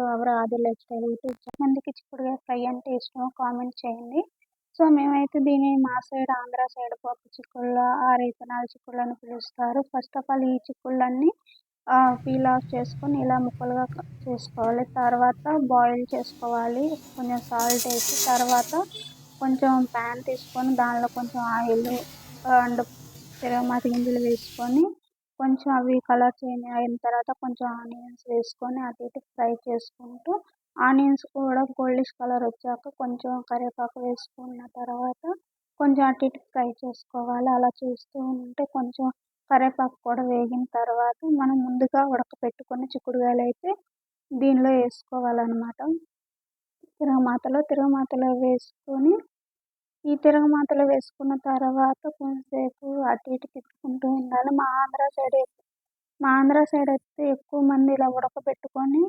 To our ఆది life style YouTube channel. మందికి చిక్కుడుకాయ ఫ్రై అంటే ఇష్టమో కామెంట్ చేయండి. సో మేమైతే దీన్ని మా సైడ్ ఆంధ్ర సైడ్ పప్పు చిక్కుళ్ళు ఆర్ ఇత్తనాల చిక్కుళ్ళు అని పిలుస్తారు. ఫస్ట్ ఆఫ్ ఆల్ ఈ చిక్కుళ్ళన్నీ పీల్ ఆఫ్ చేసుకొని ఇలా ముక్కలుగా చేసుకోవాలి. తర్వాత బాయిల్ చేసుకోవాలి కొంచెం సాల్ట్ వేసి. తర్వాత కొంచెం ప్యాన్ తీసుకొని దానిలో కొంచెం ఆయిల్ అండ్ తిరగమాత గింజలు వేసుకొని కొంచెం అవి కలర్ చేంజ్ అయిన తర్వాత కొంచెం ఆనియన్స్ వేసుకొని అటు ఇటు ఫ్రై చేసుకుంటూ ఆనియన్స్ కూడా గోల్డిష్ కలర్ వచ్చాక కొంచెం కరివేపాకు వేసుకున్న తర్వాత కొంచెం అటు ఇటు ఫ్రై చేసుకోవాలి. అలా చేస్తూ ఉంటే కొంచెం కరివేపాకు కూడా వేగిన తర్వాత మనం ముందుగా ఉడకపెట్టుకుని చిక్కుడుకాయలు అయితే దీనిలో వేసుకోవాలన్నమాట. తిరగమాతలో వేసుకొని ఈ తిరగమాతలో వేసుకున్న తర్వాత కొంచెంసేపు అటు ఇటు తిప్పుకుంటూ ఉండాలి. మా ఆంధ్ర సైడ్ అయితే ఎక్కువ మంది ఇలా ఉడకబెట్టుకొని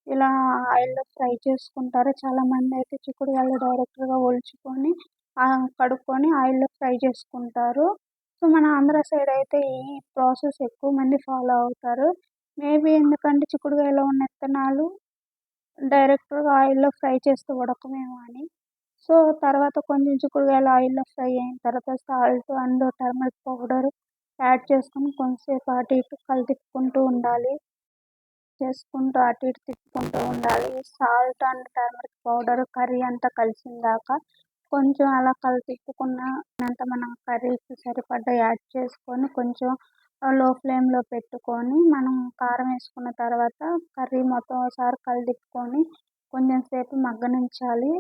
ఇలా ఆయిల్లో ఫ్రై చేసుకుంటారు. చాలామంది అయితే చిక్కుడుకాయలు డైరెక్ట్గా ఒలుచుకొని కడుక్కొని ఆయిల్లో ఫ్రై చేసుకుంటారు. సో మన ఆంధ్ర సైడ్ అయితే ఈ ప్రాసెస్ ఎక్కువ మంది ఫాలో అవుతారు. మేబీ ఎందుకంటే చిక్కుడుకాయలో ఉన్న విత్తనాలు డైరెక్ట్గా ఆయిల్లో ఫ్రై చేస్తే ఉడకమేమో అని. సో తర్వాత కొంచెం చిక్కుడుకాయలు ఆయిల్లో ఫ్రై అయిన తర్వాత salt and turmeric powder add చేసుకొని కొంచెంసేపు అటు ఇటు తిప్పుకుంటూ ఉండాలి. Salt and turmeric powder curry అంతా కలిసిందాక కొంచెం అలా తిప్పుకున్నంత మనం కర్రీకి సరిపడ్డ యాడ్ చేసుకొని కొంచెం లో ఫ్లేమ్లో పెట్టుకొని మనం కారం వేసుకున్న తర్వాత కర్రీ మొత్తం ఒకసారి తిప్పుకొని కొంచెం సేపు మగ్గనించాలి.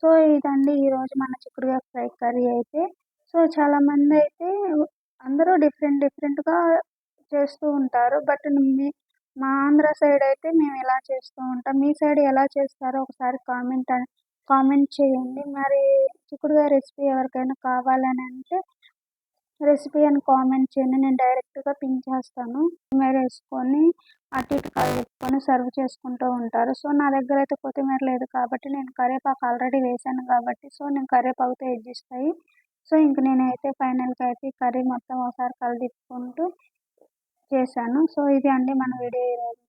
సో ఇదండి ఈరోజు మన చిక్కుడుకాయ ఫ్రై కర్రీ అయితే. సో చాలామంది అయితే అందరూ డిఫరెంట్గా చేస్తూ ఉంటారు. బట్ మా ఆంధ్ర సైడ్ అయితే మేము ఇలా చేస్తూ ఉంటాం. మీ సైడ్ ఎలా చేస్తారో ఒకసారి కామెంట్ చేయండి. మరి చిక్కుడుకాయ రెసిపీ ఎవరికైనా కావాలని అంటే రెసిపీ అని కామెంట్ చేయండి. నేను డైరెక్ట్గా పిన్ చేస్తాను. కొత్తిమీర వేసుకొని అటు ఇటు కలుపుకొని సర్వ్ చేసుకుంటూ ఉంటారు. సో నా దగ్గర అయితే కొత్తిమీర లేదు కాబట్టి నేను కరివేపాకు ఆల్రెడీ వేసాను కాబట్టి సో నేను కరివేపాకుతో అడ్జస్ట్ అయ్యి సో ఇంక నేనైతే ఫైనల్గా అయితే కర్రీ మొత్తం ఒకసారి తిప్పుకుంటూ చేశాను. సో ఇది అండి మన వీడియో ఈరోజు.